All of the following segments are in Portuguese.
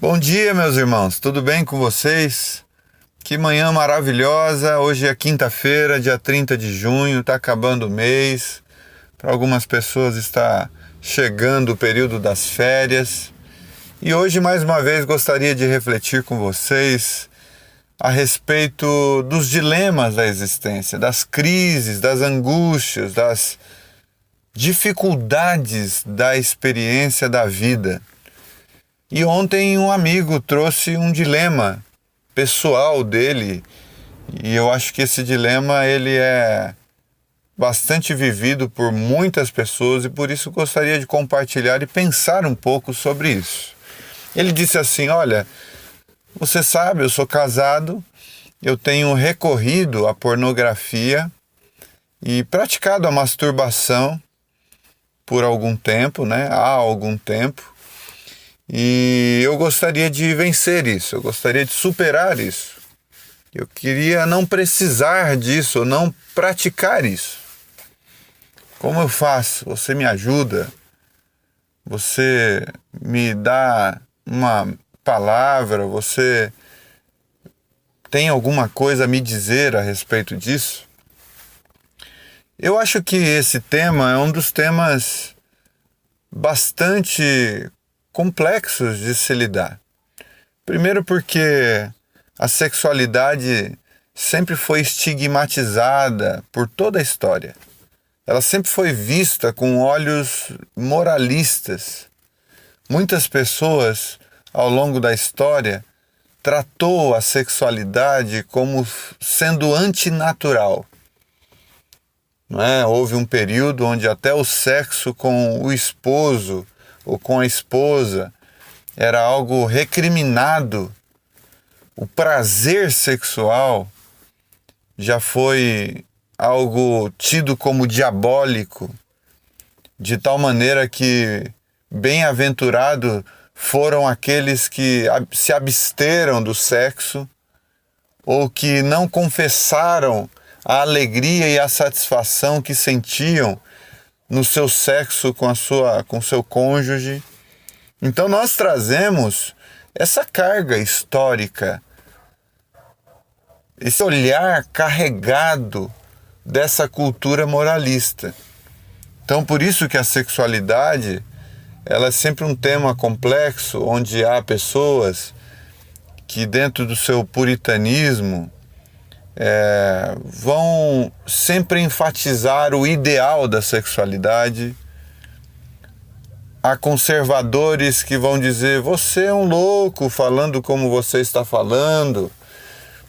Bom dia, meus irmãos, tudo bem com vocês? Que manhã maravilhosa! Hoje é quinta-feira, dia 30 de junho, está acabando o mês. Para algumas pessoas está chegando o período das férias. E hoje, mais uma vez, gostaria de refletir com vocês a respeito dos dilemas da existência, das crises, das angústias, das dificuldades da experiência da vida. E ontem um amigo trouxe um dilema pessoal dele, e eu acho que esse dilema ele é bastante vivido por muitas pessoas e por isso gostaria de compartilhar e pensar um pouco sobre isso. Ele disse assim: olha, você sabe, eu sou casado, eu tenho recorrido à pornografia e praticado a masturbação por algum tempo, há algum tempo. E eu gostaria de vencer isso, eu gostaria de superar isso. Eu queria não precisar disso, não praticar isso. Como eu faço? Você me ajuda? Você me dá uma palavra? Você tem alguma coisa a me dizer a respeito disso? Eu acho que esse tema é um dos temas bastante complexos de se lidar. Primeiro porque a sexualidade sempre foi estigmatizada por toda a história. Ela sempre foi vista com olhos moralistas. Muitas pessoas, ao longo da história, tratou a sexualidade como sendo antinatural. Houve um período onde até o sexo com o esposo ou com a esposa era algo recriminado. O prazer sexual já foi algo tido como diabólico, de tal maneira que bem-aventurado foram aqueles que se absteram do sexo ou que não confessaram a alegria e a satisfação que sentiam no seu sexo com seu cônjuge. Então nós trazemos essa carga histórica, esse olhar carregado dessa cultura moralista. Então por isso que a sexualidade ela é sempre um tema complexo, onde há pessoas que dentro do seu puritanismo vão sempre enfatizar o ideal da sexualidade. Há conservadores que vão dizer: você é um louco falando como você está falando,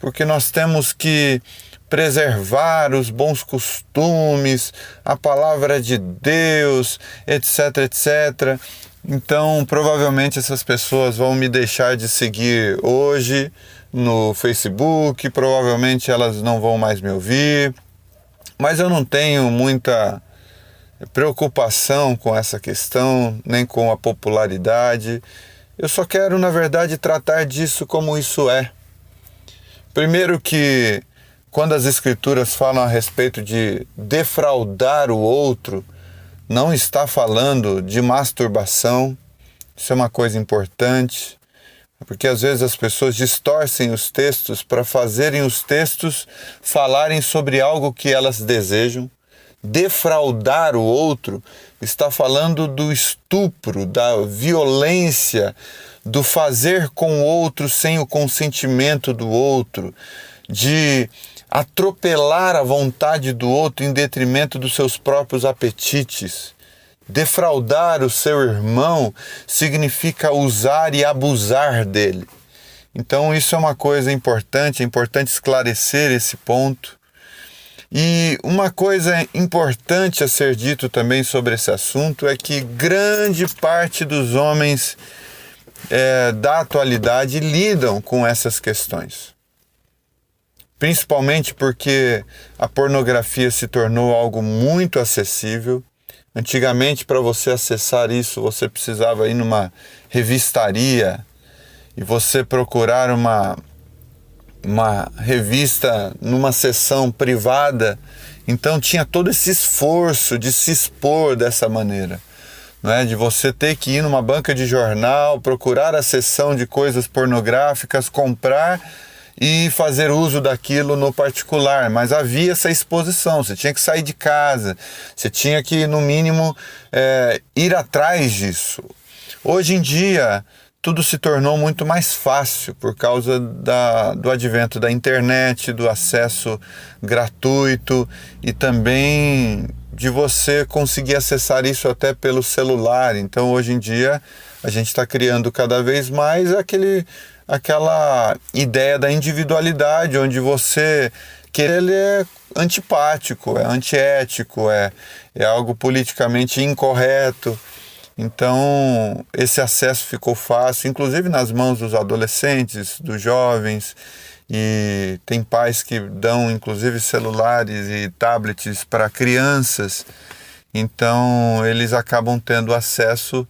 porque nós temos que preservar os bons costumes, a palavra de Deus, etc, etc. Então, provavelmente essas pessoas vão me deixar de seguir hoje no Facebook, provavelmente elas não vão mais me ouvir, mas eu não tenho muita preocupação com essa questão, nem com a popularidade. Eu só quero, na verdade, tratar disso como isso é. Primeiro que, quando as Escrituras falam a respeito de defraudar o outro, não está falando de masturbação. Isso é uma coisa importante. Porque às vezes as pessoas distorcem os textos para fazerem os textos falarem sobre algo que elas desejam. Defraudar o outro está falando do estupro, da violência, do fazer com o outro sem o consentimento do outro, de atropelar a vontade do outro em detrimento dos seus próprios apetites. Defraudar o seu irmão significa usar e abusar dele. Então isso é uma coisa importante, é importante esclarecer esse ponto. E uma coisa importante a ser dito também sobre esse assunto é que grande parte dos homens da atualidade lidam com essas questões. Principalmente porque a pornografia se tornou algo muito acessível. Antigamente, para você acessar isso, você precisava ir numa revistaria e você procurar uma revista numa seção privada. Então tinha todo esse esforço de se expor dessa maneira. não é? De você ter que ir numa banca de jornal, procurar a seção de coisas pornográficas, comprar e fazer uso daquilo no particular, mas havia essa exposição, você tinha que sair de casa, você tinha que, no mínimo, ir atrás disso. Hoje em dia, tudo se tornou muito mais fácil por causa do advento da internet, do acesso gratuito e também de você conseguir acessar isso até pelo celular. Então, hoje em dia, a gente está criando cada vez mais aquela ideia da individualidade, onde ele é antipático, é antiético, é algo politicamente incorreto. Então, esse acesso ficou fácil, inclusive nas mãos dos adolescentes, dos jovens, e tem pais que dão, inclusive, celulares e tablets para crianças. Então, eles acabam tendo acesso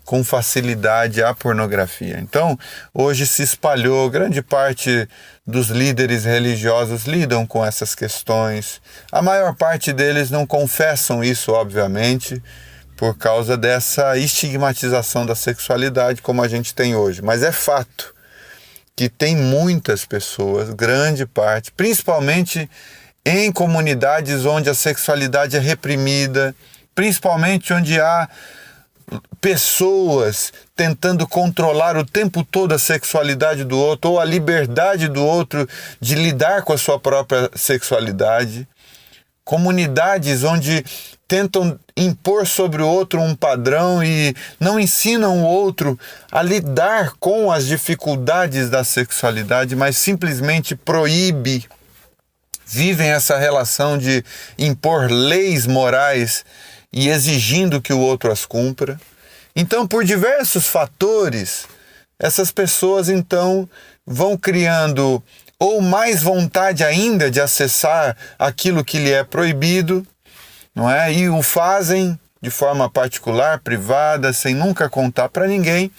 com facilidade à pornografia. Então, hoje se espalhou, grande parte dos líderes religiosos lidam com essas questões. A maior parte deles não confessam isso, obviamente, por causa dessa estigmatização da sexualidade como a gente tem hoje. Mas é fato que tem muitas pessoas, grande parte, principalmente em comunidades onde a sexualidade é reprimida, principalmente onde há pessoas tentando controlar o tempo todo a sexualidade do outro ou a liberdade do outro de lidar com a sua própria sexualidade. Comunidades onde tentam impor sobre o outro um padrão e não ensinam o outro a lidar com as dificuldades da sexualidade, mas simplesmente proíbe. Vivem essa relação de impor leis morais e exigindo que o outro as cumpra. Então, por diversos fatores, essas pessoas então vão criando ou mais vontade ainda de acessar aquilo que lhe é proibido, não é? E o fazem de forma particular, privada, sem nunca contar para ninguém.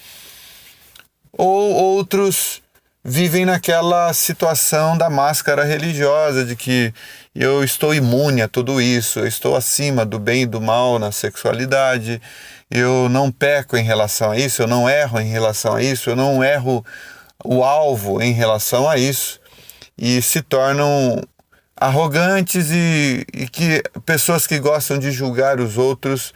Ou outros vivem naquela situação da máscara religiosa, de que eu estou imune a tudo isso, eu estou acima do bem e do mal na sexualidade, eu não peco em relação a isso, eu não erro em relação a isso, eu não erro o alvo em relação a isso, e se tornam arrogantes e que pessoas que gostam de julgar os outros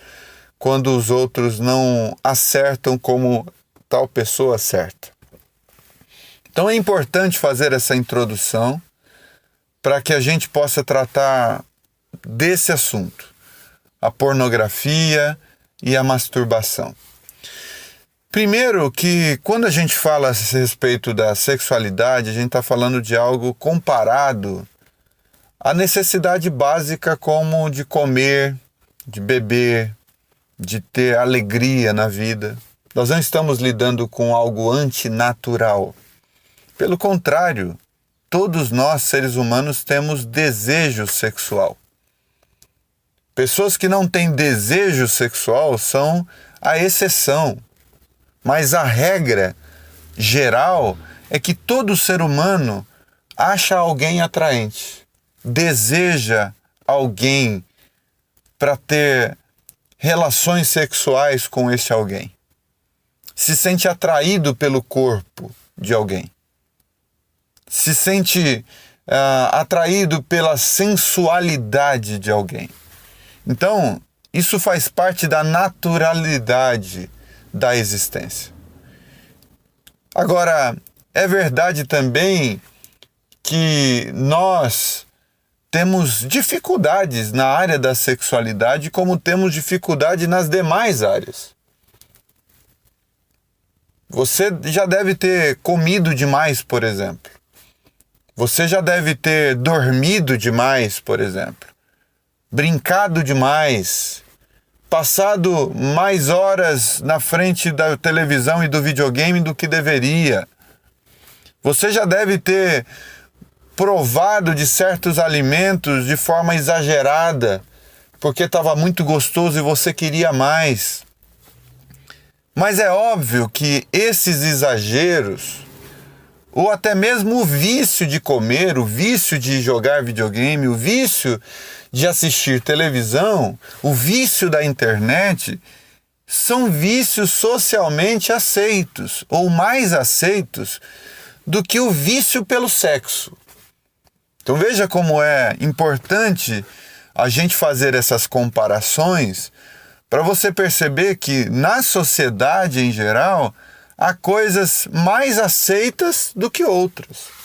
quando os outros não acertam como tal pessoa acerta. Então é importante fazer essa introdução para que a gente possa tratar desse assunto, a pornografia e a masturbação. Primeiro que quando a gente fala a respeito da sexualidade, a gente está falando de algo comparado à necessidade básica como de comer, de beber, de ter alegria na vida. Nós não estamos lidando com algo antinatural. Pelo contrário, todos nós, seres humanos, temos desejo sexual. Pessoas que não têm desejo sexual são a exceção. Mas a regra geral é que todo ser humano acha alguém atraente, deseja alguém para ter relações sexuais com esse alguém. Se sente atraído pelo corpo de alguém. Se sente atraído pela sensualidade de alguém. Então, isso faz parte da naturalidade da existência. Agora, é verdade também que nós temos dificuldades na área da sexualidade, como temos dificuldade nas demais áreas. Você já deve ter comido demais, por exemplo. Você já deve ter dormido demais, por exemplo. Brincado demais. Passado mais horas na frente da televisão e do videogame do que deveria. Você já deve ter provado de certos alimentos de forma exagerada, porque estava muito gostoso e você queria mais. Mas é óbvio que esses exageros, ou até mesmo o vício de comer, o vício de jogar videogame, o vício de assistir televisão, o vício da internet, são vícios socialmente aceitos, ou mais aceitos do que o vício pelo sexo. Então veja como é importante a gente fazer essas comparações para você perceber que na sociedade em geral há coisas mais aceitas do que outras.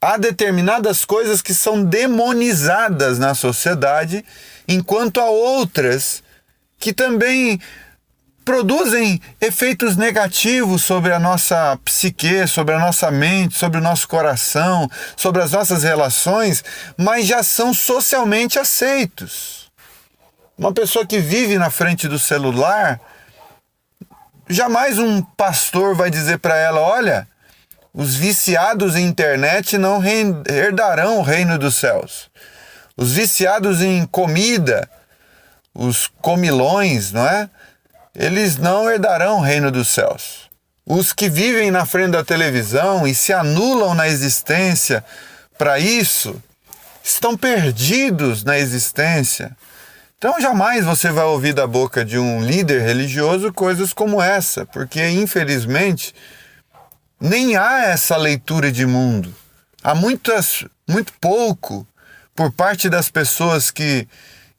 Há determinadas coisas que são demonizadas na sociedade, enquanto há outras que também produzem efeitos negativos sobre a nossa psique, sobre a nossa mente, sobre o nosso coração, sobre as nossas relações, mas já são socialmente aceitos. Uma pessoa que vive na frente do celular, jamais um pastor vai dizer para ela: olha, os viciados em internet não herdarão o reino dos céus. Os viciados em comida, os comilões, não é? Eles não herdarão o reino dos céus. Os que vivem na frente da televisão e se anulam na existência para isso, estão perdidos na existência. Então jamais você vai ouvir da boca de um líder religioso coisas como essa, porque infelizmente nem há essa leitura de mundo. Há muito pouco por parte das pessoas que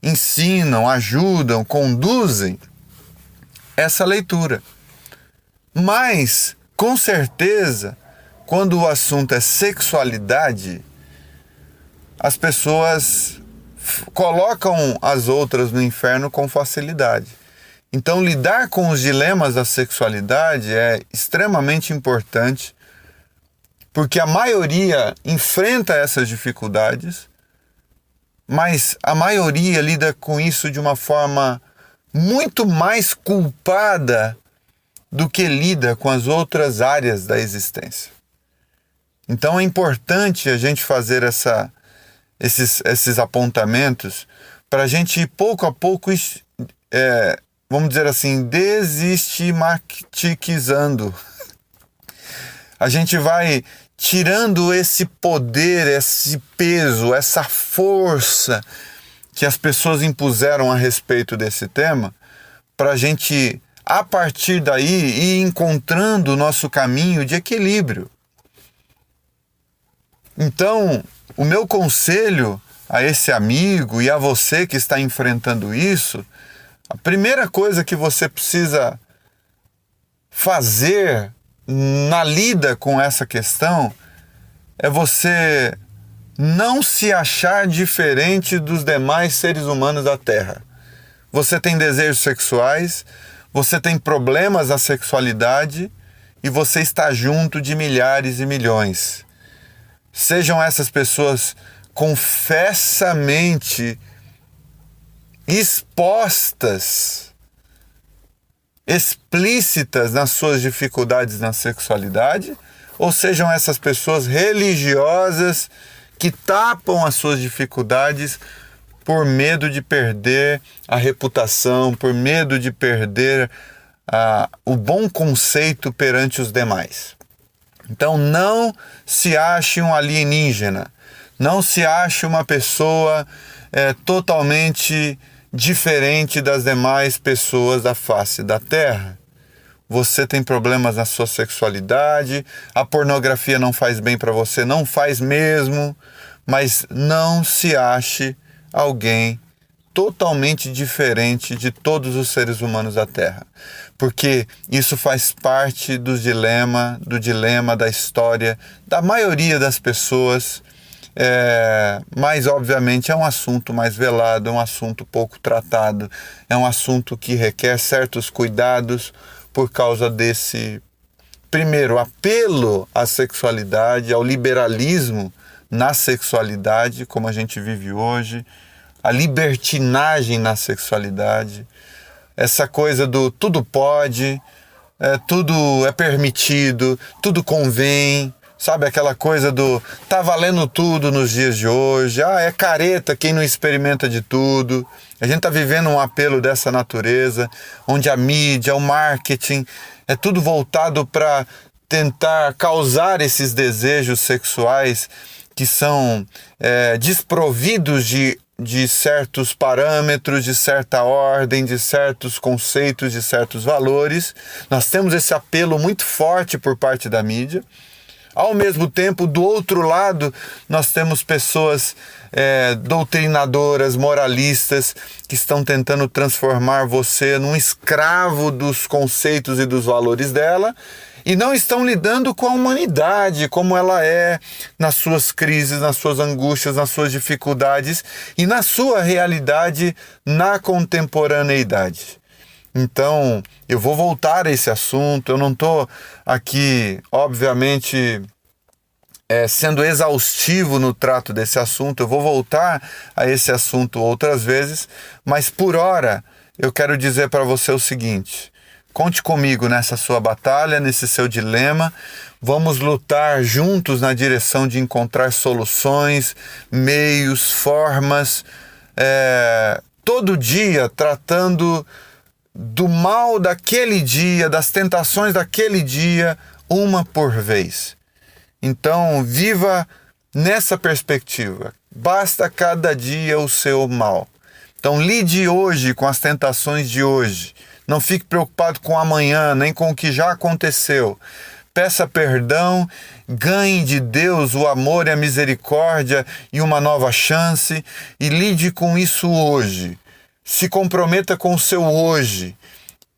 ensinam, ajudam, conduzem essa leitura. Mas, com certeza, quando o assunto é sexualidade, as pessoas colocam as outras no inferno com facilidade. Então, lidar com os dilemas da sexualidade é extremamente importante, porque a maioria enfrenta essas dificuldades, mas a maioria lida com isso de uma forma muito mais culpada do que lida com as outras áreas da existência. Então é importante a gente fazer esses apontamentos para a gente ir pouco a pouco, vamos dizer assim, desestigmatizando. A gente vai tirando esse poder, esse peso, essa força que as pessoas impuseram a respeito desse tema, para a gente, a partir daí, ir encontrando o nosso caminho de equilíbrio. Então, o meu conselho a esse amigo e a você que está enfrentando isso, a primeira coisa que você precisa fazer na lida com essa questão é você não se achar diferente dos demais seres humanos da Terra. Você tem desejos sexuais, você tem problemas na sexualidade e você está junto de milhares e milhões. Sejam essas pessoas confessamente expostas, explícitas nas suas dificuldades na sexualidade, ou sejam essas pessoas religiosas que tapam as suas dificuldades por medo de perder a reputação, por medo de perder o bom conceito perante os demais. Então não se ache um alienígena, não se ache uma pessoa totalmente diferente das demais pessoas da face da Terra. Você tem problemas na sua sexualidade, a pornografia não faz bem para você, não faz mesmo, mas não se ache alguém totalmente diferente de todos os seres humanos da Terra, porque isso faz parte do dilema da história da maioria das pessoas, mas obviamente é um assunto mais velado, é um assunto pouco tratado, é um assunto que requer certos cuidados por causa desse, primeiro, apelo à sexualidade, ao liberalismo na sexualidade, como a gente vive hoje, a libertinagem na sexualidade, essa coisa do tudo pode, tudo é permitido, tudo convém, sabe, aquela coisa do tá valendo tudo nos dias de hoje, é careta quem não experimenta de tudo. A gente tá vivendo um apelo dessa natureza, onde a mídia, o marketing, é tudo voltado para tentar causar esses desejos sexuais que são desprovidos de de certos parâmetros, de certa ordem, de certos conceitos, de certos valores. Nós temos esse apelo muito forte por parte da mídia. Ao mesmo tempo, do outro lado, nós temos pessoas doutrinadoras, moralistas, que estão tentando transformar você num escravo dos conceitos e dos valores dela, e não estão lidando com a humanidade, como ela é, nas suas crises, nas suas angústias, nas suas dificuldades e na sua realidade na contemporaneidade. Então, eu vou voltar a esse assunto, eu não estou aqui, obviamente, sendo exaustivo no trato desse assunto, eu vou voltar a esse assunto outras vezes, mas por hora eu quero dizer para você o seguinte: conte comigo nessa sua batalha, nesse seu dilema. Vamos lutar juntos na direção de encontrar soluções, meios, formas, todo dia tratando do mal daquele dia, das tentações daquele dia, uma por vez. Então, viva nessa perspectiva. Basta cada dia o seu mal. Então, lide hoje com as tentações de hoje. Não fique preocupado com amanhã, nem com o que já aconteceu. Peça perdão, ganhe de Deus o amor e a misericórdia e uma nova chance, e lide com isso hoje. Se comprometa com o seu hoje.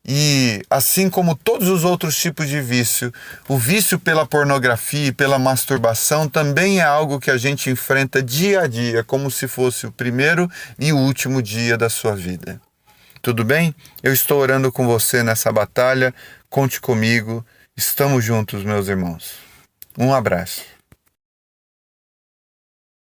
E assim como todos os outros tipos de vício, o vício pela pornografia e pela masturbação também é algo que a gente enfrenta dia a dia, como se fosse o primeiro e o último dia da sua vida. Tudo bem? Eu estou orando com você nessa batalha. Conte comigo. Estamos juntos, meus irmãos. Um abraço.